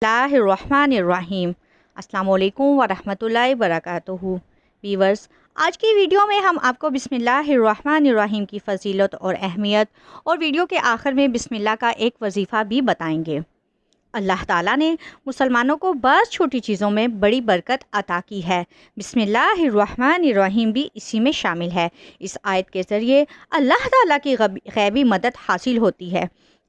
اللہ الرحمن الرحیم۔ السلام علیکم ورحمۃ اللہ وبرکاتہ۔ ویورز، آج کی ویڈیو میں ہم آپ کو بسم اللہ الرحمن الرحیم کی فضیلت اور اہمیت اور ویڈیو کے آخر میں بسم اللہ کا ایک وظیفہ بھی بتائیں گے۔ اللہ تعالیٰ نے مسلمانوں کو بعض چھوٹی چیزوں میں بڑی برکت عطا کی ہے۔ بسم اللہ الرحمن الرحیم بھی اسی میں شامل ہے۔ اس آیت کے ذریعے اللہ تعالیٰ کی غیبی مدد حاصل ہوتی ہے۔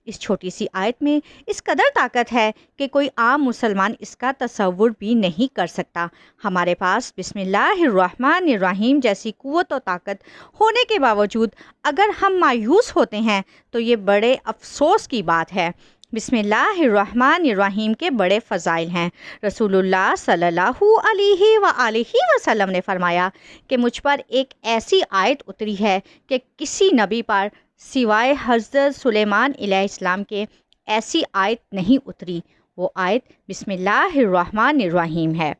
اس چھوٹی سی آیت میں اس قدر طاقت ہے کہ کوئی عام مسلمان اس کا تصور بھی نہیں کر سکتا۔ ہمارے پاس بسم اللہ الرحمن الرحیم جیسی قوت و طاقت ہونے کے باوجود اگر ہم مایوس ہوتے ہیں تو یہ بڑے افسوس کی بات ہے۔ بسم اللہ الرحمن الرحیم کے بڑے فضائل ہیں۔ رسول اللہ صلی اللہ علیہ وآلہ وسلم نے فرمایا کہ مجھ پر ایک ایسی آیت اتری ہے کہ کسی نبی پر سوائے حضرت سلیمان علیہ السلام کے ایسی آیت نہیں اتری۔ وہ آیت بسم اللہ الرحمن الرحیم ہے۔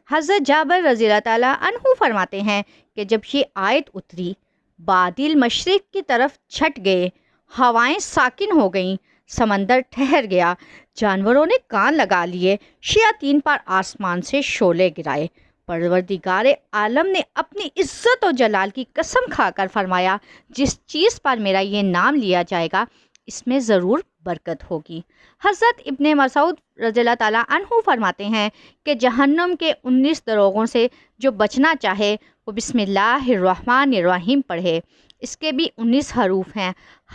حضرت جابر رضی اللہ تعالیٰ عنہ فرماتے ہیں کہ جب یہ آیت اتری، بادل مشرق کی طرف چھٹ گئے، ہوائیں ساکن ہو گئیں، سمندر ٹھہر گیا، جانوروں نے کان لگا لیے، شیاطین پر آسمان سے شعلے گرائے۔ پروردگار عالم نے اپنی عزت و جلال کی قسم کھا کر فرمایا، جس چیز پر میرا یہ نام لیا جائے گا اس میں ضرور برکت ہوگی۔ حضرت ابن مسعود رضی اللہ تعالیٰ عنہ فرماتے ہیں کہ جہنم کے 19 دروغوں سے جو بچنا چاہے وہ بسم اللہ الرحمن الرحیم پڑھے۔ اس کے بھی 19 حروف ہیں،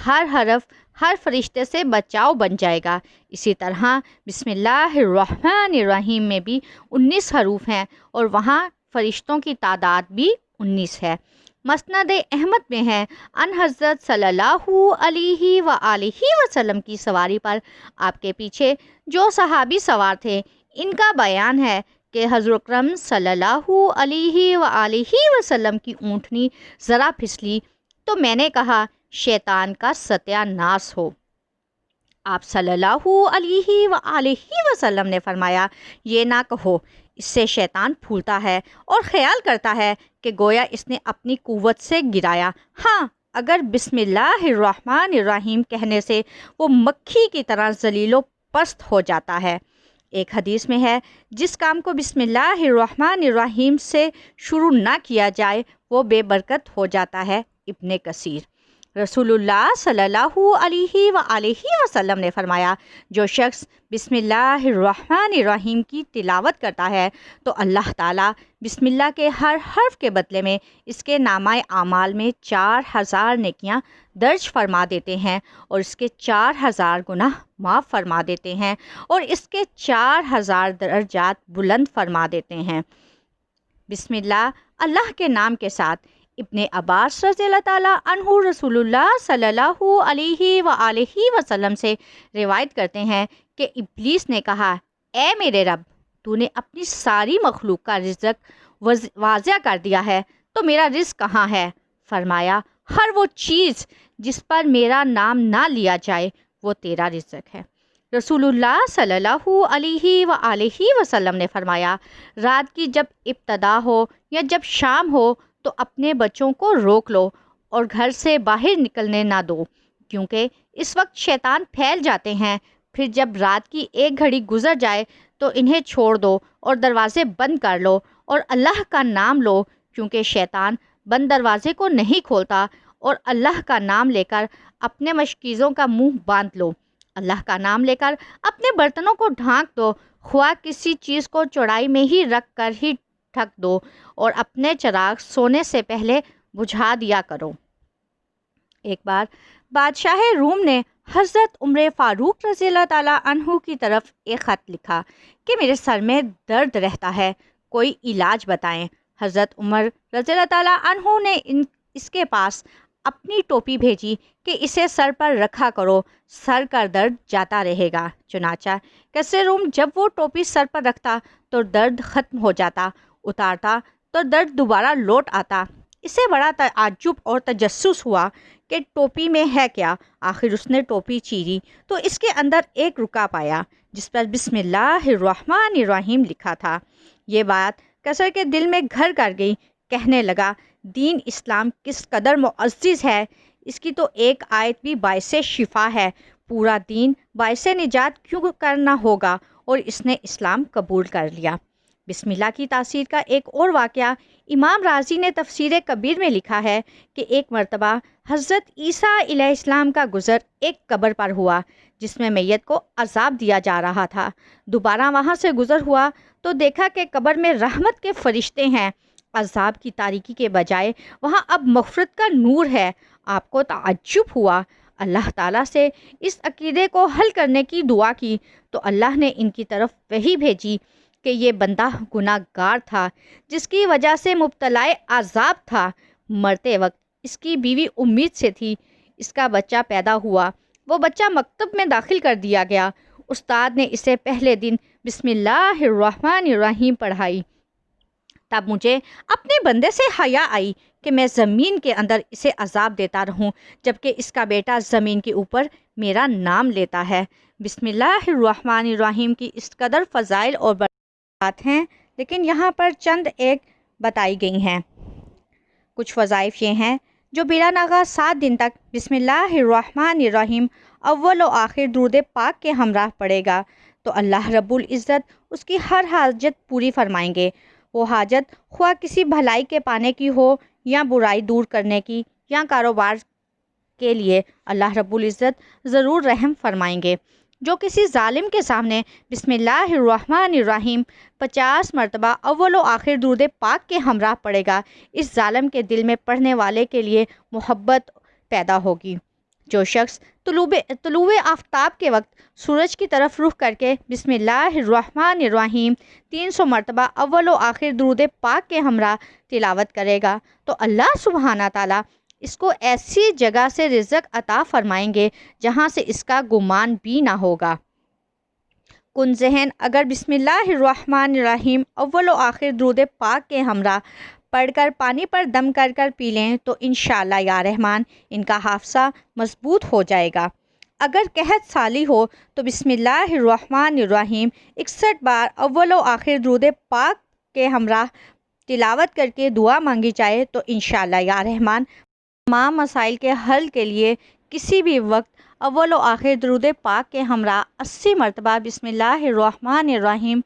ہر حرف ہر فرشتے سے بچاؤ بن جائے گا۔ اسی طرح بسم اللہ الرحمن الرحیم میں بھی 19 حروف ہیں اور وہاں فرشتوں کی تعداد بھی 19 ہے۔ مسند احمد میں ہے، ان حضرت صلی اللہ علیہ وآلہ وسلم کی سواری پر آپ کے پیچھے جو صحابی سوار تھے، ان کا بیان ہے کہ حضرت اکرم صلی اللہ علیہ وآلہ وسلم کی اونٹنی ذرا پھسلی تو میں نے کہا، شیطان کا ستیہ ناس ہو۔ آپ صلی اللہ علیہ وآلہ وسلم نے فرمایا، یہ نہ کہو، اس سے شیطان پھولتا ہے اور خیال کرتا ہے کہ گویا اس نے اپنی قوت سے گرایا۔ ہاں، اگر بسم اللہ الرحمن الرحیم کہنے سے وہ مکھی کی طرح ذلیل و پست ہو جاتا ہے۔ ایک حدیث میں ہے، جس کام کو بسم اللہ الرحمن الرحیم سے شروع نہ کیا جائے وہ بے برکت ہو جاتا ہے۔ ابن کثیر۔ رسول اللہ صلی اللہ علیہ وآلہ وسلم نے فرمایا، جو شخص بسم اللہ الرحمن الرحیم کی تلاوت کرتا ہے تو اللہ تعالیٰ بسم اللہ کے ہر حرف کے بدلے میں اس کے نامہ اعمال میں 4000 نیکیاں درج فرما دیتے ہیں اور اس کے 4000 گناہ معاف فرما دیتے ہیں اور اس کے 4000 درجات بلند فرما دیتے ہیں۔ بسم اللہ کے نام کے ساتھ۔ ابن عباس رضی اللہ تعالیٰ عنہ رسول اللہ صلی اللہ علیہ وآلہ وسلم سے روایت کرتے ہیں کہ ابلیس نے کہا، اے میرے رب، تو نے اپنی ساری مخلوق کا رزق واضح کر دیا ہے تو میرا رزق کہاں ہے؟ فرمایا، ہر وہ چیز جس پر میرا نام نہ لیا جائے وہ تیرا رزق ہے۔ رسول اللہ صلی اللہ علیہ وآلہ وسلم نے فرمایا، رات کی جب ابتدا ہو یا جب شام ہو تو اپنے بچوں کو روک لو اور گھر سے باہر نکلنے نہ دو، کیونکہ اس وقت شیطان پھیل جاتے ہیں۔ پھر جب رات کی 1 گھڑی گزر جائے تو انہیں چھوڑ دو اور دروازے بند کر لو اور اللہ کا نام لو، کیونکہ شیطان بند دروازے کو نہیں کھولتا، اور اللہ کا نام لے کر اپنے مشکیزوں کا منہ باندھ لو۔ اللہ کا نام لے کر اپنے برتنوں کو ڈھانک دو، خواہ کسی چیز کو چوڑائی میں ہی رکھ کر ہی ڈھک دو، اور اپنے چراغ سونے سے پہلے بجھا دیا کرو۔ ایک بار بادشاہ روم نے حضرت عمر فاروق رضی اللہ تعالیٰ عنہ کی طرف ایک خط لکھا کہ میرے سر میں درد رہتا ہے، کوئی علاج بتائیں۔ حضرت عمر رضی اللہ تعالیٰ عنہ نے اس کے پاس اپنی ٹوپی بھیجی کہ اسے سر پر رکھا کرو، سر کا درد جاتا رہے گا۔ چنانچہ کیسر روم جب وہ ٹوپی سر پر رکھتا تو درد ختم ہو جاتا، اتارتا تو درد دوبارہ لوٹ آتا۔ اسے بڑا تعجب اور تجسس ہوا کہ ٹوپی میں ہے کیا۔ آخر اس نے ٹوپی چیری تو اس کے اندر ایک رکا پایا جس پر بسم اللہ الرحمن الرحیم لکھا تھا۔ یہ بات کیسر کے دل میں گھر کر گئی۔ کہنے لگا، دین اسلام کس قدر معزز ہے، اس کی تو ایک آیت بھی باعث شفا ہے، پورا دین باعث نجات کیوں کرنا ہوگا اور اس نے اسلام قبول کر لیا۔ بسم اللہ کی تاثیر کا ایک اور واقعہ امام رازی نے تفسیر کبیر میں لکھا ہے کہ ایک مرتبہ حضرت عیسیٰ علیہ السلام کا گزر ایک قبر پر ہوا جس میں میت کو عذاب دیا جا رہا تھا۔ دوبارہ وہاں سے گزر ہوا تو دیکھا کہ قبر میں رحمت کے فرشتے ہیں، عذاب کی تاریکی کے بجائے وہاں اب مغفرت کا نور ہے۔ آپ کو تعجب ہوا، اللہ تعالیٰ سے اس عقیدے کو حل کرنے کی دعا کی تو اللہ نے ان کی طرف وحی بھیجی کہ یہ بندہ گناہ گار تھا جس کی وجہ سے مبتلا عذاب تھا۔ مرتے وقت اس کی بیوی امید سے تھی، اس کا بچہ پیدا ہوا، وہ بچہ مکتب میں داخل کر دیا گیا۔ استاد نے اسے پہلے دن بسم اللہ الرحمن الرحیم پڑھائی، تب مجھے اپنے بندے سے حیا آئی کہ میں زمین کے اندر اسے عذاب دیتا رہوں جبکہ اس کا بیٹا زمین کے اوپر میرا نام لیتا ہے۔ بسم اللہ الرحمن الرحیم کی اس قدر فضائل اور برکات ہیں، لیکن یہاں پر چند ایک بتائی گئی ہیں۔ کچھ وظائف یہ ہیں: جو بلا ناغہ 7 دن تک بسم اللہ الرحمن الرحیم اول و آخر درود پاک کے ہمراہ پڑھے گا تو اللہ رب العزت اس کی ہر حاجت پوری فرمائیں گے۔ وہ حاجت خواہ کسی بھلائی کے پانے کی ہو یا برائی دور کرنے کی یا کاروبار کے لیے، اللہ رب العزت ضرور رحم فرمائیں گے۔ جو کسی ظالم کے سامنے بسم اللہ الرحمن الرحیم 50 مرتبہ اول و آخر درود پاک کے ہمراہ پڑھے گا، اس ظالم کے دل میں پڑھنے والے کے لیے محبت پیدا ہوگی۔ جو شخص طلوع آفتاب کے وقت سورج کی طرف رخ کر کے بسم اللہ الرحمن الرحیم 300 مرتبہ اول و آخر درود پاک کے ہمراہ تلاوت کرے گا تو اللہ سبحانہ تعالیٰ اس کو ایسی جگہ سے رزق عطا فرمائیں گے جہاں سے اس کا گمان بھی نہ ہوگا۔ کن ذہن اگر بسم اللہ الرحمن الرحیم اول و آخر درود پاک کے ہمراہ پڑھ کر پانی پر دم کر کر پی لیں تو انشاءاللہ یا رحمان ان کا حافظہ مضبوط ہو جائے گا۔ اگر قحط سالی ہو تو بسم اللہ الرحمن الرحیم 61 بار اول و آخر درود پاک کے ہمراہ تلاوت کر کے دعا مانگی جائے تو انشاءاللہ یا رحمان تمام مسائل کے حل کے لیے کسی بھی وقت اول و آخر درود پاک کے ہمراہ 80 مرتبہ بسم اللہ الرحمن الرحیم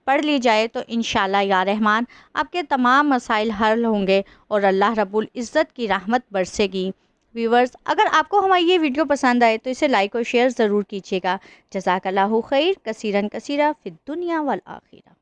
پڑھ لی جائے تو انشاءاللہ یا رحمان آپ کے تمام مسائل حل ہوں گے اور اللہ رب العزت کی رحمت برسے گی۔ ویورز، اگر آپ کو ہماری یہ ویڈیو پسند آئے تو اسے لائک اور شیئر ضرور کیجیے گا۔ جزاک اللہ خیر کثیرن کثیرہ فی الدنیا والآخرہ۔